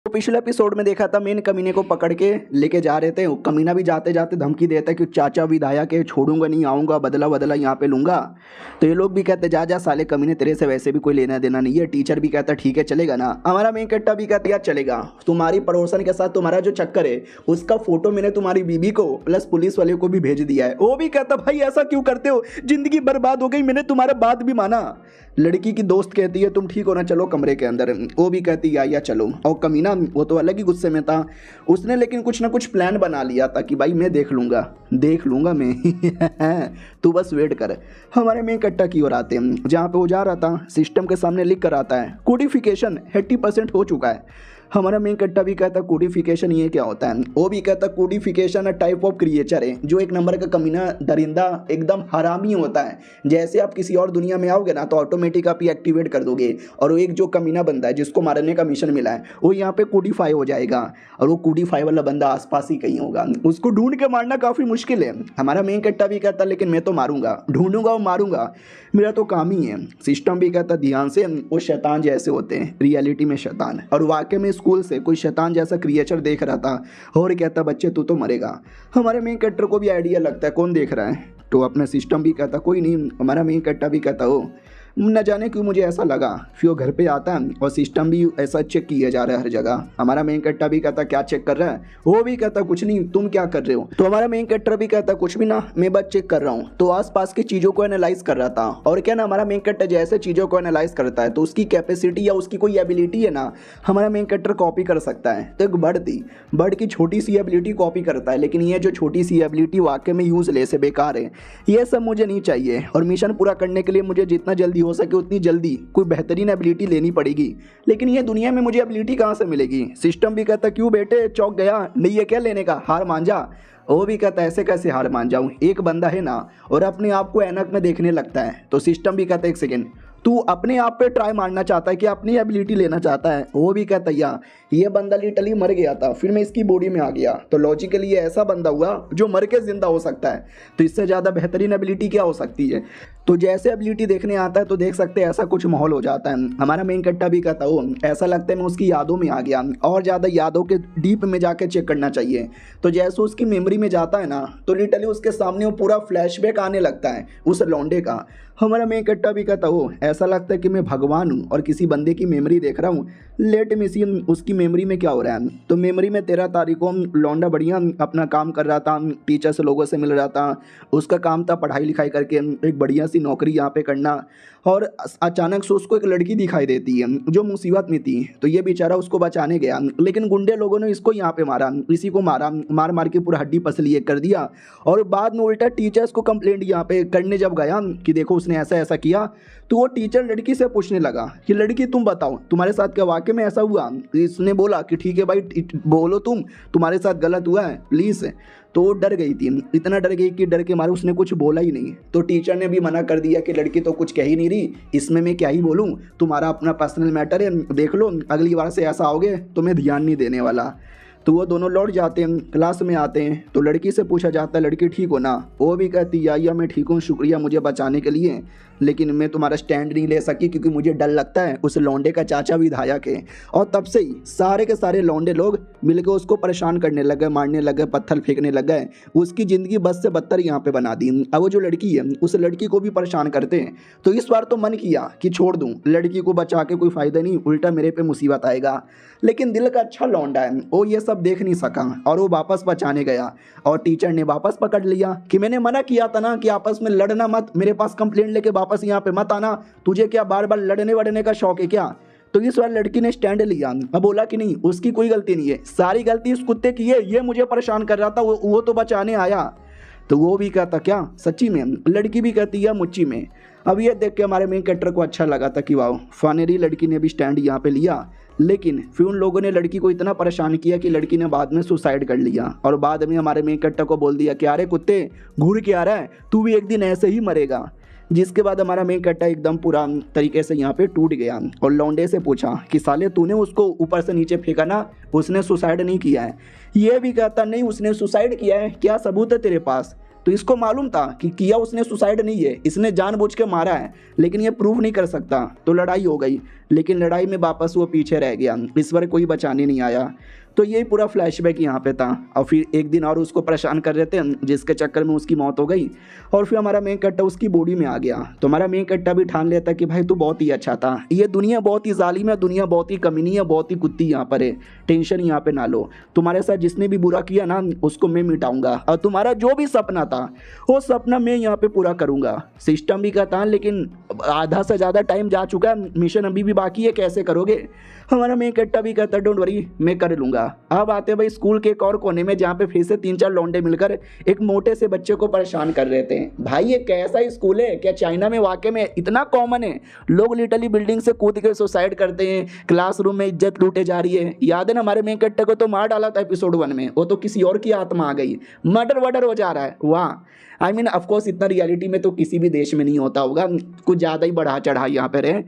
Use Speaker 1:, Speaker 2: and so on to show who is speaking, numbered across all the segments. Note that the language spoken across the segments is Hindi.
Speaker 1: तो पिछले एपिसोड में देखा था मेन कमीने को पकड़ के लेके जा रहे थे। वो कमीना भी जाते जाते धमकी देता है कि चाचा विधायक है, छोड़ूंगा नहीं, आऊँगा, बदला बदला यहाँ पे लूँगा। तो ये लोग भी कहते जा जा साले कमीने, तेरे से वैसे भी कोई लेना देना नहीं है। टीचर भी कहता ठीक है चलेगा ना। हमारा मेन कट्टा भी कहता यार चलेगा, तुम्हारी पड़ोसन के साथ तुम्हारा जो चक्कर है उसका फोटो मैंने तुम्हारी बीबी को प्लस पुलिस वाले को भी भेज दिया है। वो भी कहता भाई ऐसा क्यों करते हो, जिंदगी बर्बाद हो गई, मैंने तुम्हारा बात भी माना। लड़की की दोस्त कहती है तुम ठीक हो ना, चलो कमरे के अंदर। वो भी कहती या चलो। और कमीना वो तो अलग ही गुस्से में था, उसने लेकिन कुछ ना कुछ प्लान बना लिया था कि भाई मैं देख लूँगा मैं तू बस वेट कर। हमारे में कट्टा की ओर आते हैं जहाँ पे वो जा रहा था, सिस्टम के सामने लिख कर आता है कोडिफिकेशन 80% हो चुका है। हमारा मेन कट्टा भी कहता कोडिफिकेशन ये क्या होता है। वो भी कहता कोडिफिकेशन टाइप ऑफ क्रिएचर है जो एक नंबर का कमीना दरिंदा एकदम हरामी होता है। जैसे आप किसी और दुनिया में आओगे ना तो ऑटोमेटिक आप ये एक्टिवेट कर दोगे और वो एक जो कमीना बंदा है जिसको मारने का मिशन मिला है वो यहाँ पे कोडिफाई हो जाएगा और वो कोडिफाई वाला बंदा आसपास ही कहीं होगा, उसको ढूंढ के मारना काफ़ी मुश्किल है। हमारा मेन कट्टा भी कहता लेकिन मैं तो मारूंगा, ढूंढूंगा और मारूंगा, मेरा तो काम ही है। सिस्टम भी कहता ध्यान से, वो शैतान जैसे होते हैं रियलिटी में शैतान, और वाकई में स्कूल से कोई शैतान जैसा क्रिएचर देख रहा था और कहता बच्चे तू तो मरेगा। हमारे मेन कैरेक्टर को भी आइडिया लगता है कौन देख रहा है, तो अपना सिस्टम भी कहता कोई नहीं। हमारा मेन कैरेक्टर भी कहता हो न जाने क्यों मुझे ऐसा लगा। फिर वो घर पे आता है और सिस्टम भी ऐसा चेक किया जा रहा है हर जगह। हमारा मेन कैरेक्टर भी कहता क्या चेक कर रहा है, वो भी कहता कुछ नहीं, तुम क्या कर रहे हो। तो हमारा मेन कैरेक्टर भी कहता कुछ भी ना, मैं बस चेक कर रहा हूँ। तो आसपास की चीज़ों को एनालाइज कर रहा था। और क्या ना हमारा मेन कैरेक्टर जैसे चीज़ों को एनालाइज करता है तो उसकी कैपेसिटी या उसकी कोई एबिलिटी है ना, हमारा मेन कैरेक्टर कॉपी कर सकता है। तो एक बर्ड की छोटी सी एबिलिटी कॉपी करता है, लेकिन ये जो छोटी सी एबिलिटी वाकई में यूजलेस है, बेकार है, ये सब मुझे नहीं चाहिए। और मिशन पूरा करने के लिए मुझे जितना जल्दी हो सके उतनी जल्दी कोई बेहतरीन एबिलिटी लेनी पड़ेगी, लेकिन ये दुनिया में मुझे एबिलिटी कहाँ से मिलेगी। सिस्टम भी कहता क्यों बेटे चौक गया, नहीं है क्या लेने का, हार मान जा। वो भी कहता ऐसे कैसे हार मान जाऊँ, एक बंदा है ना, और अपने आप को ऐनक में देखने लगता है। तो सिस्टम भी कहता एक सेकेंड, तू अपने आप पे ट्राई मारना चाहता है कि अपनी एबिलिटी लेना चाहता है। वो भी कहता या ये बंदा लिटरली मर गया था, फिर मैं इसकी बॉडी में आ गया, तो लॉजिकली ये ऐसा बंदा हुआ जो मर के जिंदा हो सकता है, तो इससे ज़्यादा बेहतरीन एबिलिटी क्या हो सकती है। तो जैसे एबिलिटी देखने आता है तो देख सकते हैं ऐसा कुछ माहौल हो जाता है। हमारा मेन कट्टा भी कहता हो ऐसा लगता है मैं उसकी यादों में आ गया, और ज़्यादा यादों के डीप में जाकर चेक करना चाहिए। तो जैसे उसकी मेमोरी में जाता है ना तो लिटरली उसके सामने वो पूरा फ्लैशबैक आने लगता है उस लौंडे का। हमारा मेन कट्टा भी कहता हो ऐसा लगता है कि मैं भगवान हूँ और किसी बंदे की मेमोरी देख रहा हूँ। लेट मी सी उसकी मेमोरी में क्या हो रहा है। तो मेमोरी में 13 तारीख को लौंडा बढ़िया अपना काम कर रहा था, टीचर से लोगों से मिल रहा था, उसका काम था पढ़ाई लिखाई करके एक बढ़िया सी नौकरी यहाँ पे करना। और अचानक से उसको एक लड़की दिखाई देती है जो मुसीबत में थी, तो ये बेचारा उसको बचाने गया, लेकिन गुंडे लोगों ने इसको यहाँ पे मारा, इसी को मार मार के पूरा हड्डी पसली एक कर दिया। और बाद में उल्टा टीचर्स को कंप्लेंट यहाँ पे करने जब गया कि देखो उसने ऐसा ऐसा किया, तो वो टीचर लड़की से पूछने लगा कि लड़की तुम बताओ तुम्हारे साथ क्या वाकई में ऐसा हुआ। इसने बोला कि ठीक है भाई बोलो तुम्हारे साथ गलत हुआ है प्लीज़। तो वो डर गई थी, इतना डर गई कि डर के मारे उसने कुछ बोला ही नहीं। तो टीचर ने भी मना कर दिया कि लड़की तो कुछ कह ही नहीं रही, इसमें मैं क्या ही बोलूँ, तुम्हारा अपना पर्सनल मैटर है, देख लो अगली बार से ऐसा आओगे तो मैं ध्यान नहीं देने वाला। तो वो दोनों लौट जाते हैं, क्लास में आते हैं, तो लड़की से पूछा जाता है लड़की ठीक हो ना। वो भी कहती या मैं ठीक हूँ, शुक्रिया मुझे बचाने के लिए, लेकिन मैं तुम्हारा स्टैंड नहीं ले सकी क्योंकि मुझे डर लगता है उस लौंडे का चाचा विधायक है। और तब से ही सारे के सारे लौंडे लोग मिलकर उसको परेशान करने लगे, मारने लगे, पत्थर फेंकने लगे, उसकी ज़िंदगी बद से बदतर यहाँ पे बना दी। अब वो जो लड़की है उस लड़की को भी परेशान करते हैं। तो इस बार तो मन किया कि छोड़ दूँ, लड़की को बचा के कोई फ़ायदा नहीं, उल्टा मेरे पे मुसीबत आएगा। लेकिन दिल का अच्छा लौंडा है, वो ये सब देख नहीं सका और वो वापस बचाने गया। और टीचर ने वापस पकड़ लिया कि मैंने मना किया था ना कि आपस में लड़ना मत, मेरे पास कंप्लेंट लेके वापस यहाँ पे मत आना, तुझे क्या बार बार लड़ने वड़ने का शौक है क्या। तो इस बार लड़की ने स्टैंड लिया, अब बोला कि नहीं उसकी कोई गलती नहीं है, सारी गलती उस कुत्ते की है, ये मुझे परेशान कर रहा था, वो तो बचाने आया। तो वो भी कहता क्या सच्ची में, लड़की भी कहती है मुच्ची में। अब ये देख के हमारे मेन कैरेक्टर को अच्छा लगा था कि वाह फाइनली लड़की ने भी स्टैंड यहाँ पे लिया। लेकिन फिर उन लोगों ने लड़की को इतना परेशान किया कि लड़की ने बाद में सुसाइड कर लिया। और बाद में हमारे मेन कैरेक्टर को बोल दिया कि अरे कुत्ते घूर के आ रहा है, तू भी एक दिन ऐसे ही मरेगा। जिसके बाद हमारा मेन कैरेक्टर एकदम पूरा तरीके से यहाँ पे टूट गया और लौंडे से पूछा कि साले तूने उसको ऊपर से नीचे फेंका ना, उसने सुसाइड नहीं किया है। ये भी कहता नहीं उसने सुसाइड किया है, क्या सबूत है तेरे पास। तो इसको मालूम था कि किया उसने सुसाइड नहीं है, इसने जानबूझ के मारा है, लेकिन ये प्रूव नहीं कर सकता। तो लड़ाई हो गई, लेकिन लड़ाई में वापस वो पीछे रह गया, इस बार कोई बचाने नहीं आया। तो यही पूरा फ्लैशबैक यहाँ पे था। और फिर एक दिन और उसको परेशान कर रहे थे, जिसके चक्कर में उसकी मौत हो गई। और फिर हमारा मेन कट्टा उसकी बॉडी में आ गया। तो हमारा मेन कट्टा भी ठान लेता कि भाई तू बहुत ही अच्छा था, ये दुनिया बहुत ही जालिम है, दुनिया बहुत ही कमीनी है, बहुत ही कुत्ती यहाँ पर है, टेंशन यहाँ पे ना लो, तुम्हारे साथ जिसने भी बुरा किया ना उसको मैं मिटाऊंगा, और तुम्हारा जो भी सपना था वो सपना मैं यहाँ पे पूरा करूँगा। सिस्टम भी कहता है लेकिन आधा से ज़्यादा टाइम जा चुका है, मिशन अभी भी बाकी है, कैसे करोगे? हमारा मेन कट्टा भी कहता है डोंट वरी, मैं कर लूँगा। अब आते भाई स्कूल के एक और कोने में, जहाँ पे फिर से 3-4 लौंडे मिलकर एक मोटे से बच्चे को परेशान कर रहे थे। भाई ये कैसा स्कूल है? क्या चाइना में वाकई में इतना कॉमन है? लोग लिटरली बिल्डिंग से कूद के सुसाइड करते हैं, क्लासरूम में इज्जत लूटे जा रही है। याद है ना, हमारे मेन कट्टे को तो मार डाला था एपिसोड 1 में, वो तो किसी और की आत्मा आ गई, मर्डर वर्डर हो जा रहा है। वाह, आई मीन ऑफकोर्स इतना रियलिटी में तो किसी भी देश में नहीं होता होगा, कुछ ज़्यादा ही बढ़ा चढ़ा यहाँ पे रहे।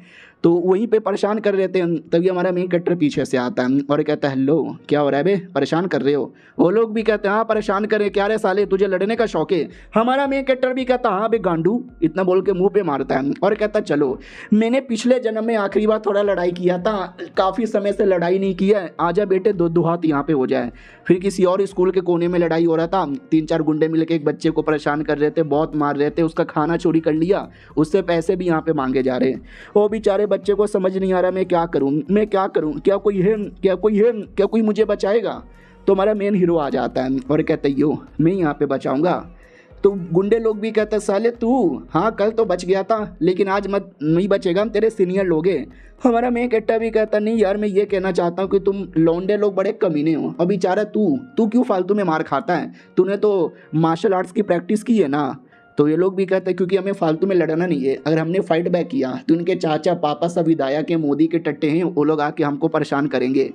Speaker 1: तो वहीं पे परेशान कर रहे थे, तभी हमारा मेन कैरेक्टर पीछे से आता है और कहता है हेलो क्या हो रहा है बे, परेशान कर रहे हो? वो लोग भी कहते हैं हाँ परेशान करें, क्या रे साले तुझे लड़ने का शौक है? हमारा मेन कैरेक्टर भी कहता हाँ बे गांडू, इतना बोल के मुंह पे मारता है और कहता चलो मैंने पिछले जन्म में आखिरी बार थोड़ा लड़ाई किया था, काफ़ी समय से लड़ाई नहीं किया है, आजा बेटे दो हाथ यहाँ पे हो जाए। फिर किसी और स्कूल के कोने में लड़ाई हो रहा था, 3-4 गुंडे मिलकर एक बच्चे को परेशान कर रहे थे, बहुत मार रहे थे, उसका खाना चोरी कर लिया, उससे पैसे भी यहाँ पे मांगे जा रहे हैं। वो बेचारे बच्चे को समझ नहीं आ रहा मैं क्या करूँ, मैं क्या करूँ, क्या कोई है, क्या कोई है, क्या कोई मुझे बचाएगा? तो हमारा मेन हीरो आ जाता है और कहता है यो मैं यहाँ पे बचाऊंगा। तो गुंडे लोग भी कहते हैं साले तू हाँ कल तो बच गया था, लेकिन आज मत नहीं बचेगा, हम तेरे सीनियर लोग हैं। हमारा मेन कट्टा भी कहता नहीं यार मैं ये कहना चाहता हूँ कि तुम लौंडे लोग बड़े कमीने हो, और बेचारा तू क्यों फालतू में मार खाता है, तूने तो मार्शल आर्ट्स की प्रैक्टिस की है ना। तो ये लोग भी कहते हैं क्योंकि हमें फालतू में लड़ना नहीं है, अगर हमने फाइट बैक किया तो उनके चाचा पापा सब विधायक के मोदी के टट्टे हैं, वो लोग आके हमको परेशान करेंगे।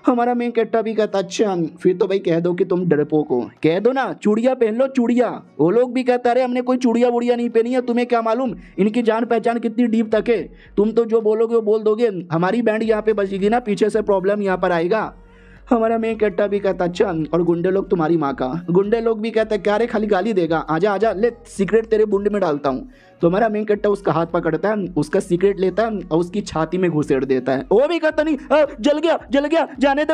Speaker 1: हमारा मेन कट्टा भी कहता अच्छा फिर तो भाई कह दो कि तुम डरपोक हो, कह दो ना चूड़िया पहन लो चूड़िया। वो लोग भी कहता अरे हमने कोई चूड़िया वूड़िया नहीं पहनी है, तुम्हें क्या मालूम इनकी जान पहचान कितनी डीप तक है, तुम तो जो बोलोगे वो बोल दोगे, हमारी बैंड यहाँ पे बजेगी ना, पीछे से प्रॉब्लम यहाँ पर आएगा। हमारा मेन कट्टा भी कहता अच्छा और गुंडे लोग तुम्हारी माँ का। गुंडे लोग भी कहते क्या रे खाली गाली देगा, आजा आजा ले सीक्रेट तेरे बुंड में डालता हूँ। तो हमारा मेन कट्टा उसका हाथ पकड़ता है, उसका सीक्रेट लेता है और उसकी छाती में घुसेड़ देता है। वो भी कहता नहीं जल गया जाने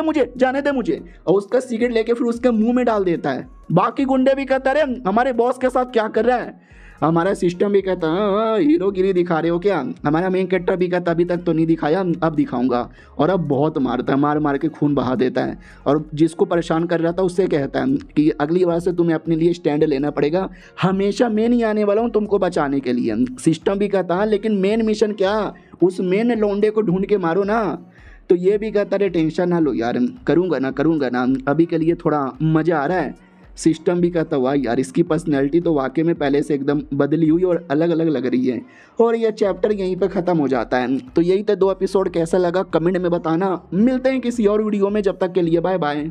Speaker 1: दे मुझे, और उसका सीक्रेट लेके फिर उसके मुंह में डाल देता है। बाकी गुंडे भी कहता अरे हमारे बॉस के साथ क्या कर रहा है? हमारा सिस्टम भी कहता हाँ हीरोगिरी दिखा रहे हो क्या? हमारा मेन कैरेक्टर भी कहता अभी तक तो नहीं दिखाया, अब दिखाऊंगा, और अब बहुत मारता है, मार मार के खून बहा देता है। और जिसको परेशान कर रहा था उससे कहता है कि अगली बार से तुम्हें अपने लिए स्टैंड लेना पड़ेगा, हमेशा मैं नहीं आने वाला हूँ तुमको बचाने के लिए। सिस्टम भी कहता है लेकिन मेन मिशन क्या, उस मेन लौंडे को ढूंढ के मारो ना। तो ये भी कहता अरे टेंशन ना लो यार, करूँगा ना, अभी के लिए थोड़ा मज़ा आ रहा है। सिस्टम भी कहता हुआ यार इसकी पर्सनैलिटी तो वाकई में पहले से एकदम बदली हुई और अलग अलग लग रही है। और यह चैप्टर यहीं पे ख़त्म हो जाता है। तो यही तो 2 एपिसोड कैसा लगा कमेंट में बताना। मिलते हैं किसी और वीडियो में, जब तक के लिए बाय बाय।